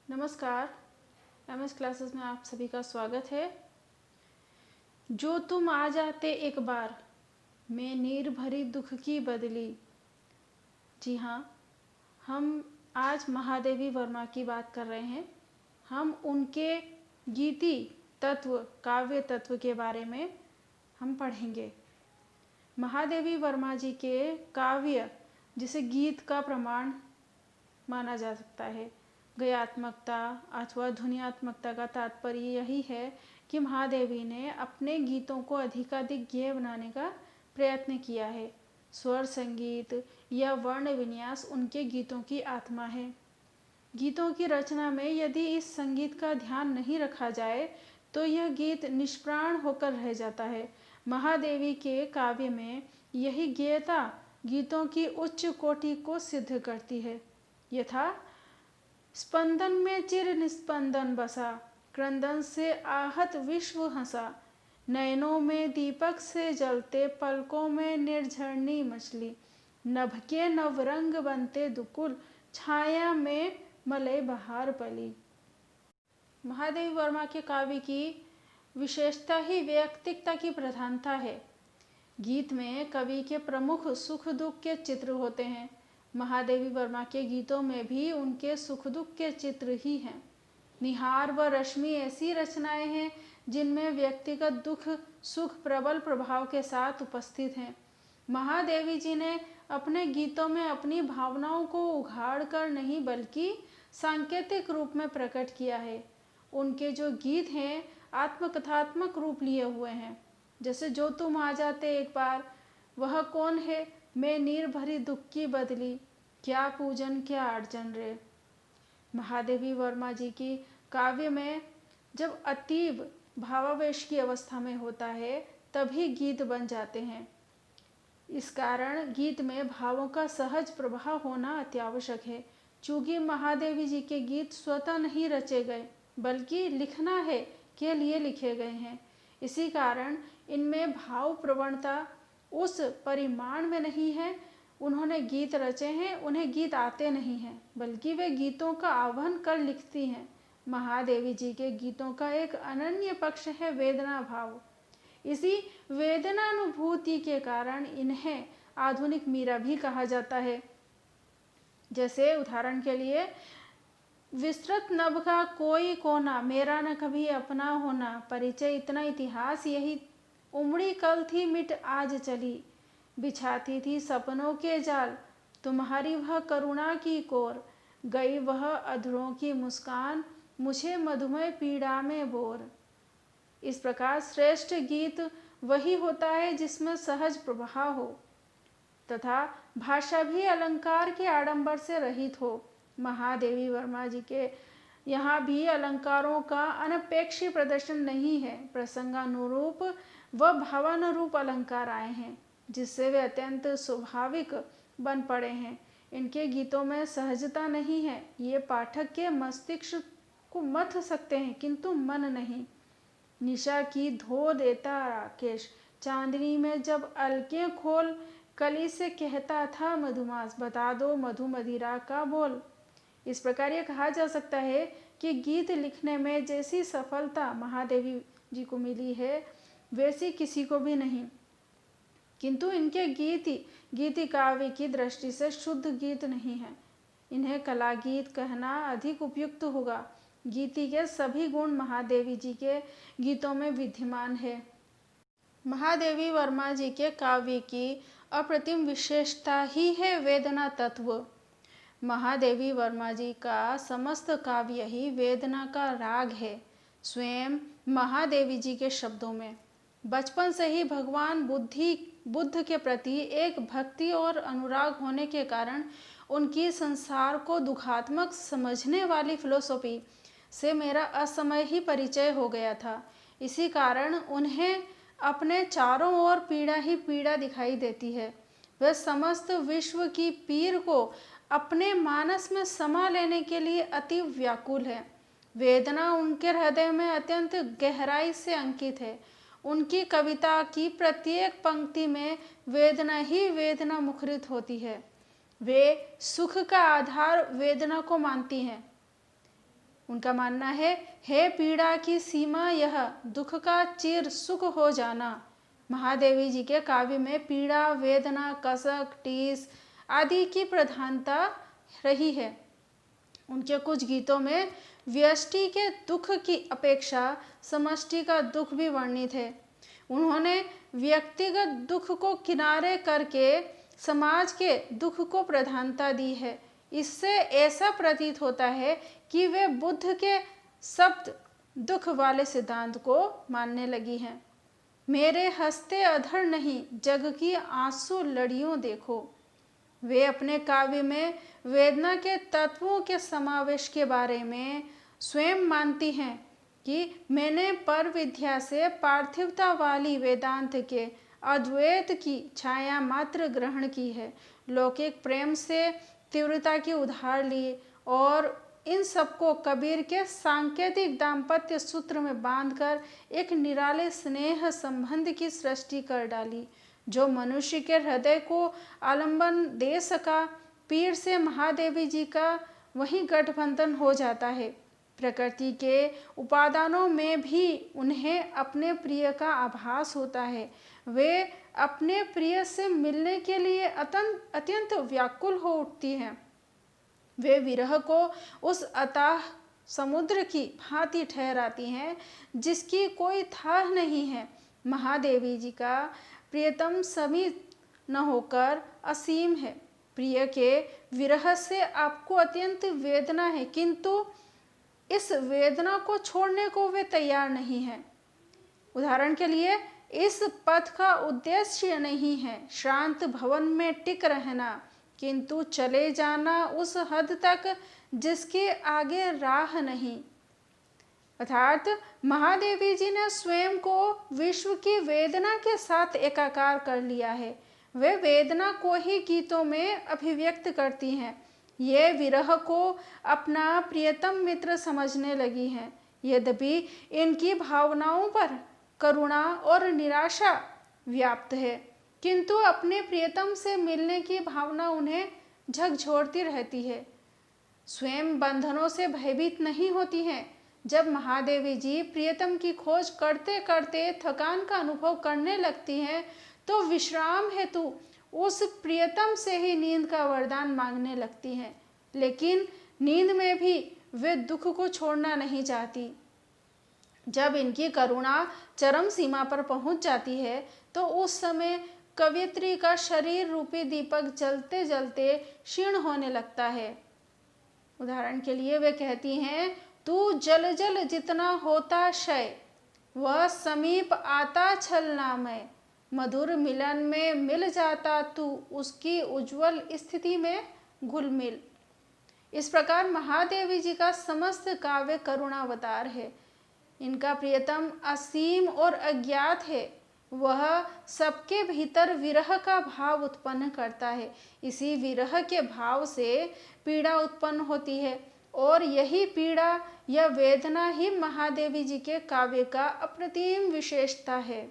नमस्कार। MS classes में आप सभी का स्वागत है। जो तुम आ जाते एक बार, मैं नीर भरी दुख की बदली। जी हाँ, हम आज महादेवी वर्मा की बात कर रहे हैं। हम उनके गीति तत्व, काव्य तत्व के बारे में हम पढ़ेंगे। महादेवी वर्मा जी के काव्य जिसे गीत का प्रमाण माना जा सकता है। गयात्मकता अथवा ध्वनियात्मकता का तात्पर्य यही है कि महादेवी ने अपने गीतों को अधिकाधिक गेय बनाने का प्रयत्न किया है। स्वर संगीत या वर्ण विन्यास उनके गीतों की आत्मा है। गीतों की रचना में यदि इस संगीत का ध्यान नहीं रखा जाए तो यह गीत निष्प्राण होकर रह जाता है। महादेवी के काव्य में यही गेयता गीतों की उच्च कोटि को सिद्ध करती है। यथा स्पंदन में चिर निस्पंदन बसा, क्रंदन से आहत विश्व हंसा, नयनों में दीपक से जलते, पलकों में निर्झरनी मछली, नभ के नवरंग बनते दुकुल, छाया में मलय बहार पली। महादेवी वर्मा के काव्य की विशेषता ही वैयक्तिकता की प्रधानता है। गीत में कवि के प्रमुख सुख दुख के चित्र होते हैं। महादेवी वर्मा के गीतों में भी उनके सुख दुख के चित्र ही हैं। निहार व रश्मि ऐसी रचनाएं हैं जिनमें व्यक्तिगत दुख सुख प्रबल प्रभाव के साथ उपस्थित हैं। महादेवी जी ने अपने गीतों में अपनी भावनाओं को उघाड़ कर नहीं बल्कि सांकेतिक रूप में प्रकट किया है। उनके जो गीत हैं आत्मकथात्मक रूप लिए हुए हैं। जैसे जो तुम आ जाते एक बार, वह कौन है, मैं नीर भरी दुख की बदली, क्या पूजन क्या अर्चन रे। महादेवी वर्मा जी की काव्य में जब अतीब भावावेश की अवस्था में होता है तभी गीत बन जाते हैं। इस कारण गीत में भावों का सहज प्रवाह होना अत्यावश्यक है। चूंकि महादेवी जी के गीत स्वतः नहीं रचे गए बल्कि लिखना है के लिए लिखे गए हैं, इसी कारण इनमें भाव प्रवणता उस परिमाण में नहीं है। उन्होंने गीत रचे हैं, उन्हें गीत आते नहीं हैं, बल्कि वे गीतों का आह्वान कर लिखती हैं। महादेवी जी के गीतों का एक अनन्य पक्ष है वेदना भाव। इसी वेदनानुभूति के कारण इन्हें आधुनिक मीरा भी कहा जाता है। जैसे उदाहरण के लिए, विस्तृत नभ का कोई कोना, मेरा न कभी अपना होना, परिचय इतना इतिहास यही, उमड़ी कल थी मिट आज चली, बिछाती थी सपनों के जाल, तुम्हारी वह करुणा की कोर, गई वह अधरों की मुस्कान, मुझे मधुमय पीड़ा में बोर। इस प्रकार श्रेष्ठ गीत वही होता है जिसमें सहज प्रवाह हो तथा भाषा भी अलंकार के आडंबर से रहित हो। महादेवी वर्मा जी के यहाँ भी अलंकारों का अनपेक्षी प्रदर्शन नहीं है। प्रसंगानुरूप व भावानुरूप अलंकार आए हैं जिससे वे अत्यंत स्वाभाविक बन पड़े हैं। इनके गीतों में सहजता नहीं है। ये पाठक के मस्तिष्क को मथ सकते हैं किंतु मन नहीं। निशा की धो देता राकेश, चांदनी में जब अलके खोल, कली से कहता था मधुमास, बता दो मधु मदिरा का बोल। इस प्रकार ये कहा जा सकता है कि गीत लिखने में जैसी सफलता महादेवी जी को मिली है वैसी किसी को भी नहीं, किंतु इनके गीति काव्य की दृष्टि से शुद्ध गीत नहीं है। इन्हें कला गीत कहना अधिक उपयुक्त होगा। गीति के सभी गुण महादेवी जी के गीतों में विद्यमान है। महादेवी वर्मा जी के काव्य की अप्रतिम विशेषता ही है वेदना तत्व। महादेवी वर्मा जी का समस्त काव्य ही वेदना का राग है। स्वयं महादेवी जी के शब्दों में बचपन से ही भगवान बुद्ध के प्रति एक भक्ति और अनुराग होने के कारण उनकी संसार को दुखात्मक समझने वाली फिलोसॉफी से मेरा असमय ही परिचय हो गया था। इसी कारण उन्हें अपने चारों ओर पीड़ा ही पीड़ा दिखाई देती है। वह समस्त विश्व की पीर को अपने मानस में समा लेने के लिए अति व्याकुल है। वेदना उनके हृदय में अत्यंत गहराई से अंकित है। उनकी कविता की प्रत्येक पंक्ति में वेदना ही वेदना मुखरित होती है। वे सुख का आधार वेदना को मानती हैं। उनका मानना है, हे पीड़ा की सीमा यह, दुख का चिर सुख हो जाना। महादेवी जी के काव्य में पीड़ा, वेदना, कसक, टीस आदि की प्रधानता रही है। उनके कुछ गीतों में व्यष्टि के दुख की अपेक्षा समष्टि का दुख भी वर्णित है। उन्होंने व्यक्तिगत दुख को किनारे करके समाज के दुख को प्रधानता दी है। इससे ऐसा प्रतीत होता है कि वे बुद्ध के शब्द दुख वाले सिद्धांत को मानने लगी हैं। मेरे हंसते अधर नहीं, जग की आंसू लड़ियों देखो। वे अपने काव्य में वेदना के तत्वों के समावेश के बारे में स्वयं मानती हैं कि मैंने पर विद्या से पार्थिवता वाली वेदांत के अद्वैत की छाया मात्र ग्रहण की है, लौकिक प्रेम से तीव्रता की उधार ली और इन सबको कबीर के सांकेतिक दाम्पत्य सूत्र में बांधकर एक निराले स्नेह संबंध की सृष्टि कर डाली, जो मनुष्य के हृदय को आलंबन दे सका। पीर से महादेवी जी का वही गठबंधन हो जाता है। प्रकृति के उपादानों में भी उन्हें अपने प्रिय का आभास होता है। वे अपने प्रिय से मिलने के लिए अत्यंत व्याकुल हो उठती हैं। वे विरह को उस अथाह समुद्र की भांति ठहराती हैं जिसकी कोई थाह नहीं है। महादेवी जी का प्रियतम समीप न होकर असीम है। प्रिय के विरह से आपको अत्यंत वेदना है, किंतु इस वेदना को छोड़ने को वे तैयार नहीं हैं। उदाहरण के लिए, इस पथ का उद्देश्य नहीं है शांत भवन में टिक रहना, किंतु चले जाना उस हद तक जिसके आगे राह नहीं। अर्थात महादेवी जी ने स्वयं को विश्व की वेदना के साथ एकाकार कर लिया है। वे वेदना को ही गीतों में अभिव्यक्त करती हैं। ये विरह को अपना प्रियतम मित्र समझने लगी हैं। यद्यपि इनकी भावनाओं पर करुणा और निराशा व्याप्त है, किंतु अपने प्रियतम से मिलने की भावना उन्हें झकझोरती रहती है। स्वयं बंधनों से भयभीत नहीं होती हैं। जब महादेवी जी प्रियतम की खोज करते करते थकान का अनुभव करने लगती हैं, तो विश्राम हेतु उस प्रियतम से ही नींद का वरदान मांगने लगती हैं। लेकिन नींद में भी वे दुख को छोड़ना नहीं चाहती। जब इनकी करुणा चरम सीमा पर पहुंच जाती है, तो उस समय कवयित्री का शरीर रूपी दीपक जलते जलते क्षीण होने लगता है। उदाहरण के लिए वे कहती हैं, तू जल जल जितना होता क्षय, वह समीप आता छलनामय, मधुर मिलन में मिल जाता तू, उसकी उज्जवल स्थिति में घुल मिल। इस प्रकार महादेवी जी का समस्त काव्य करुणावतार है। इनका प्रियतम असीम और अज्ञात है। वह सबके भीतर विरह का भाव उत्पन्न करता है। इसी विरह के भाव से पीड़ा उत्पन्न होती है और यही पीड़ा या वेदना ही महादेवी जी के काव्य का अप्रतिम विशेषता है।